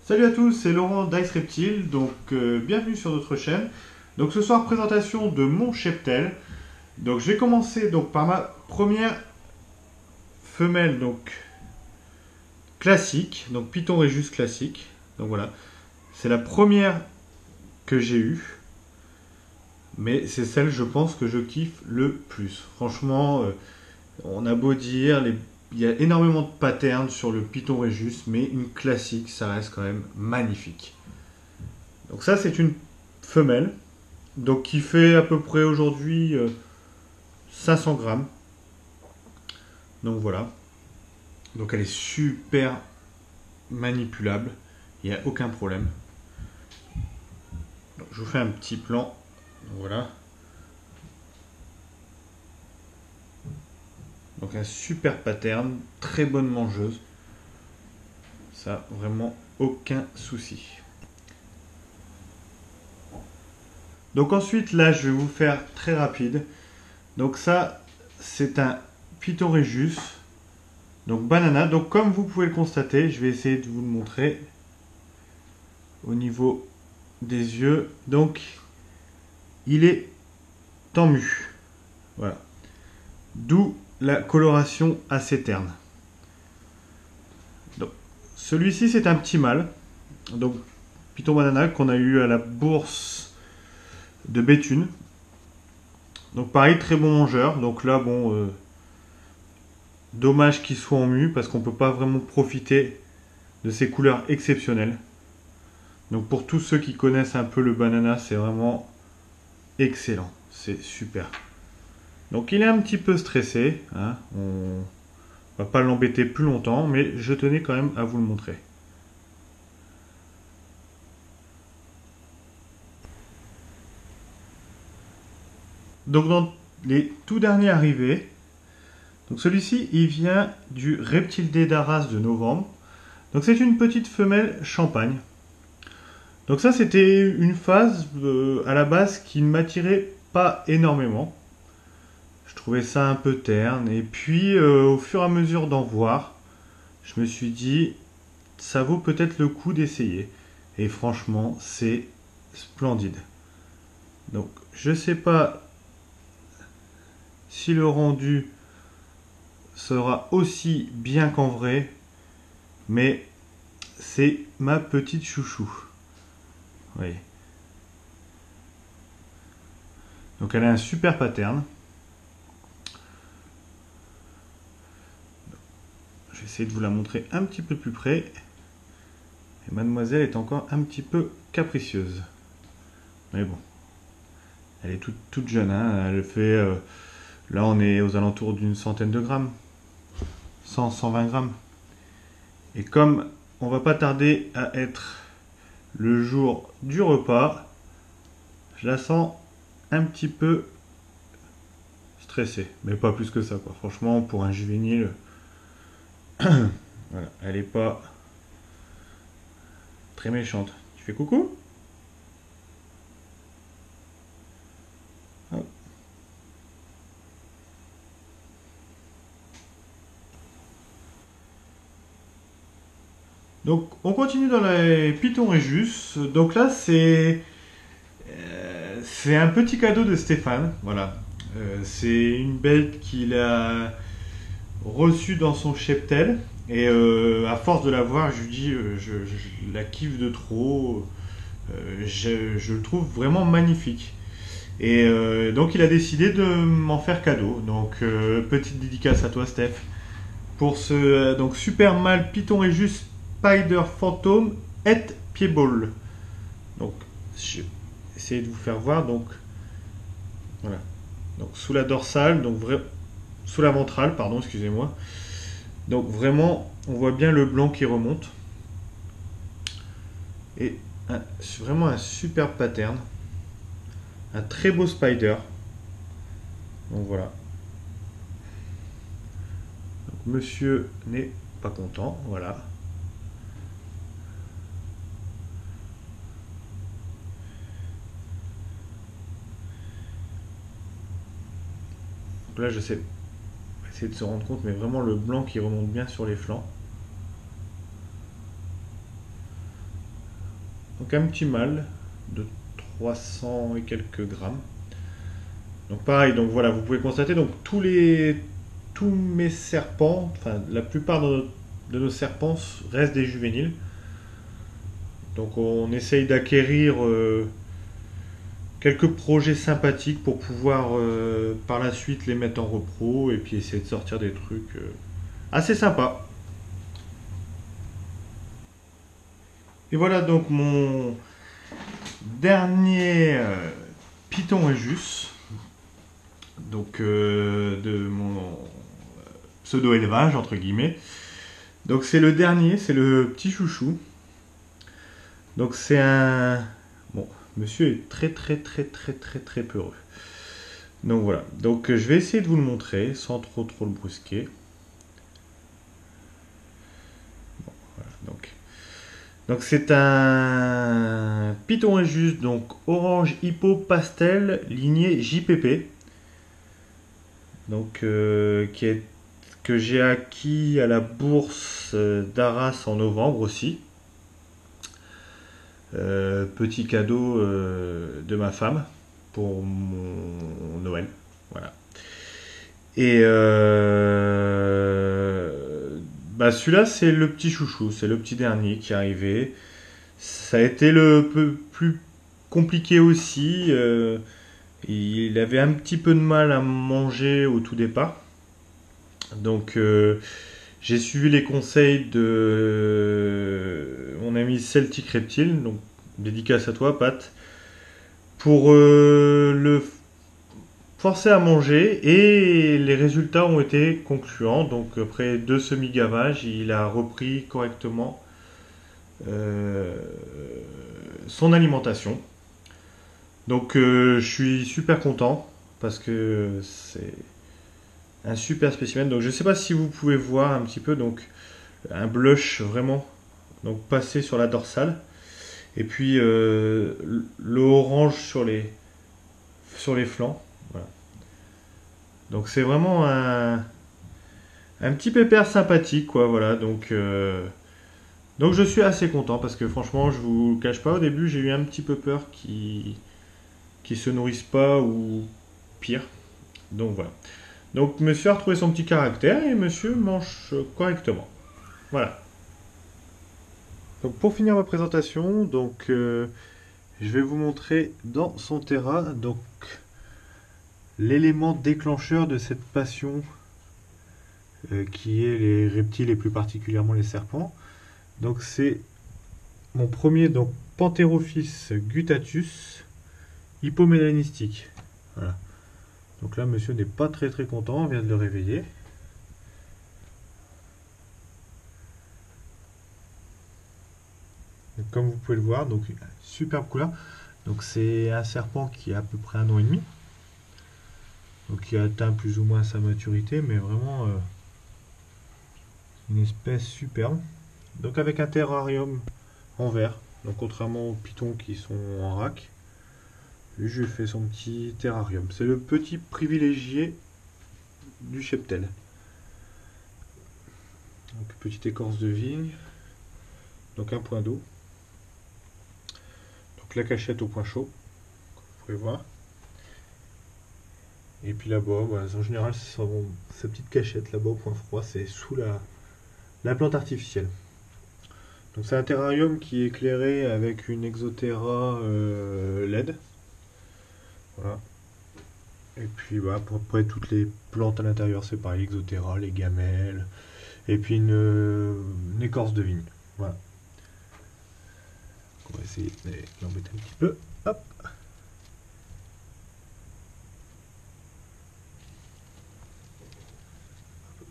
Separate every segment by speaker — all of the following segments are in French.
Speaker 1: Salut à tous, c'est Laurent d'Ice Reptile, donc bienvenue sur notre chaîne. Donc ce soir, présentation de mon cheptel. Donc je vais commencer donc par ma première femelle donc classique, donc Python Régis classique. Donc voilà, c'est la première que j'ai eue, mais c'est celle je pense que je kiffe le plus. Franchement, on a beau dire, il y a énormément de patterns sur le Python Régis, mais une classique, ça reste quand même magnifique. Donc ça c'est une femelle. Donc qui fait à peu près aujourd'hui 500 grammes. Donc voilà. Donc elle est super manipulable. Il n'y a aucun problème. Donc, je vous fais un petit plan. Donc, voilà. Donc un super pattern. Très bonne mangeuse. Ça, vraiment aucun souci. Donc ensuite, là, je vais vous faire très rapide. Donc ça, c'est un Python Régis. Donc banana. Donc comme vous pouvez le constater, je vais essayer de vous le montrer au niveau des yeux. Donc il est en mu. Voilà. D'où la coloration assez terne. Donc celui-ci c'est un petit mâle. Donc Python banana qu'on a eu à la bourse de Béthune. Donc pareil, très bon mangeur. Donc là bon, dommage qu'il soit en mu parce qu'on peut pas vraiment profiter de ces couleurs exceptionnelles. Donc pour tous ceux qui connaissent un peu le banana, c'est vraiment excellent. C'est super. Donc il est un petit peu stressé. Hein. On va pas l'embêter plus longtemps, mais je tenais quand même à vous le montrer. Donc dans les tout derniers arrivés, donc celui-ci il vient du Reptile d'Arras de novembre. Donc c'est une petite femelle champagne. Donc ça c'était une phase à la base qui ne m'attirait pas énormément. Je trouvais ça un peu terne. Et puis au fur et à mesure d'en voir, je me suis dit ça vaut peut-être le coup d'essayer. Et franchement c'est splendide. Donc je sais pas si le rendu sera aussi bien qu'en vrai, mais c'est ma petite chouchou. Oui. Donc elle a un super pattern. Je vais essayer de vous la montrer un petit peu plus près. Et mademoiselle est encore un petit peu capricieuse. Mais bon. Elle est toute jeune. Hein. Elle fait... là on est aux alentours d'une centaine de grammes. 100, 120 grammes. Et comme on va pas tarder à être le jour du repas, je la sens un petit peu stressée. Mais pas plus que ça, quoi. Franchement, pour un juvénile, voilà, elle est pas très méchante. Tu fais coucou? Hop. Donc, on continue dans les Python Régis. Donc là, c'est un petit cadeau de Stéphane. Voilà. C'est une bête qu'il a reçue dans son cheptel. Et à force de la voir, je lui dis, je la kiffe de trop. Je le trouve vraiment magnifique. Et donc il a décidé de m'en faire cadeau. Donc petite dédicace à toi Steph. Pour ce donc super mâle Python Régis Spider Phantom et Pieball. Donc je vais essayer de vous faire voir. Donc voilà. Donc sous la dorsale, donc sous la ventrale, pardon, excusez-moi. Donc vraiment, on voit bien le blanc qui remonte. Et vraiment un super pattern. Un très beau spider. Donc voilà. Donc, monsieur n'est pas content. Voilà. Donc là, je sais essayer de se rendre compte, mais vraiment le blanc qui remonte bien sur les flancs. Donc un petit mâle de 300 et quelques grammes. Donc pareil, donc voilà, vous pouvez constater donc tous mes serpents, enfin la plupart de nos serpents restent des juvéniles. Donc on essaye d'acquérir quelques projets sympathiques pour pouvoir par la suite les mettre en repro et puis essayer de sortir des trucs assez sympas. Et voilà donc mon dernier Python Régis, donc de mon pseudo-élevage entre guillemets. Donc c'est le dernier, c'est le petit chouchou. Donc c'est un... Bon, monsieur est très peureux. Donc voilà, donc je vais essayer de vous le montrer sans trop le brusquer. Bon, voilà, donc c'est un Python Régis, donc orange hippo pastel lignée JPP. Donc que j'ai acquis à la bourse d'Arras en novembre aussi. Petit cadeau de ma femme pour mon Noël. Voilà. Et bah celui-là, c'est le petit chouchou, c'est le petit dernier qui est arrivé. Ça a été le peu plus compliqué aussi. Il avait un petit peu de mal à manger au tout départ. Donc j'ai suivi les conseils de mon ami Celtic Reptile, donc dédicace à toi Pat, pour le forcer à manger et les résultats ont été concluants. Donc après 2 semi-gavages, il a repris correctement euh, son alimentation. Donc je suis super content parce que c'est un super spécimen. Donc je ne sais pas si vous pouvez voir un petit peu donc un blush vraiment donc passé sur la dorsale et puis le orange sur les flancs. Voilà. Donc c'est vraiment un petit pépère sympathique quoi. Voilà donc je suis assez content parce que franchement je vous cache pas au début j'ai eu un petit peu peur qu'ils se nourrissent pas ou pire. Donc voilà. Donc monsieur a retrouvé son petit caractère et monsieur mange correctement. Voilà. Donc pour finir ma présentation, donc je vais vous montrer dans son terrain donc l'élément déclencheur de cette passion qui est les reptiles et plus particulièrement les serpents. Donc c'est mon premier donc Pantherophis guttatus hypomélanistique. Voilà. Donc là monsieur n'est pas très content, on vient de le réveiller. Donc, comme vous pouvez le voir, donc superbe couleur. Donc c'est un serpent qui a à peu près 1 an et demi. Donc qui a atteint plus ou moins sa maturité, mais vraiment une espèce superbe. Donc avec un terrarium en verre. Donc contrairement aux pitons qui sont en rack, lui je lui ai fait son petit terrarium. C'est le petit privilégié du cheptel. Donc petite écorce de vigne. Donc un point d'eau. Donc la cachette au point chaud, comme vous pouvez voir. Et puis là-bas, voilà, en général, sa petite cachette là-bas au point froid, c'est sous la plante artificielle. Donc c'est un terrarium qui est éclairé avec une Exoterra LED. Voilà. Et puis bah, pour près toutes les plantes à l'intérieur, c'est pareil, Exoterra, les gamelles, et puis une écorce de vigne. Voilà. On va essayer de l'embêter un petit peu. Hop.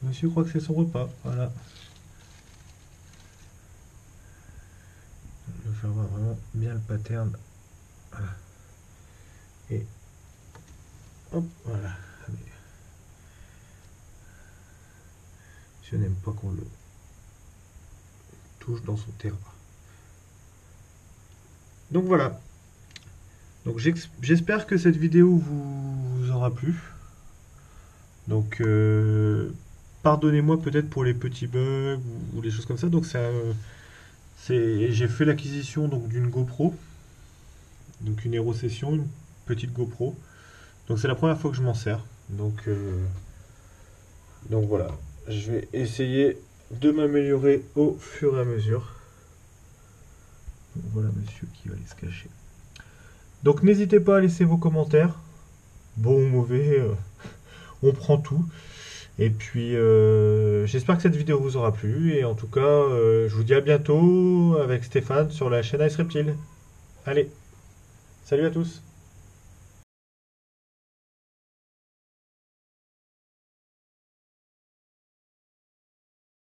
Speaker 1: Monsieur croit que c'est son repas. Voilà. Je vais faire voir vraiment bien le pattern. Voilà. Et hop, voilà. Allez. Je n'aime pas qu'on le touche dans son terrain. Donc voilà. Donc j'espère que cette vidéo vous aura plu. Donc pardonnez-moi peut-être pour les petits bugs ou les choses comme ça. Donc
Speaker 2: J'ai fait l'acquisition donc d'une GoPro, donc une Hero Session, une petite GoPro. Donc c'est la première fois que je m'en sers. Donc voilà, je vais essayer de m'améliorer au fur et à mesure. Donc voilà monsieur qui va aller se cacher. Donc n'hésitez pas à laisser vos commentaires, bon ou mauvais, on prend tout. Et puis j'espère que cette vidéo vous aura plu. Et en tout cas, je vous dis à bientôt avec Stéphane sur la chaîne Ice Reptile. Allez, salut à tous!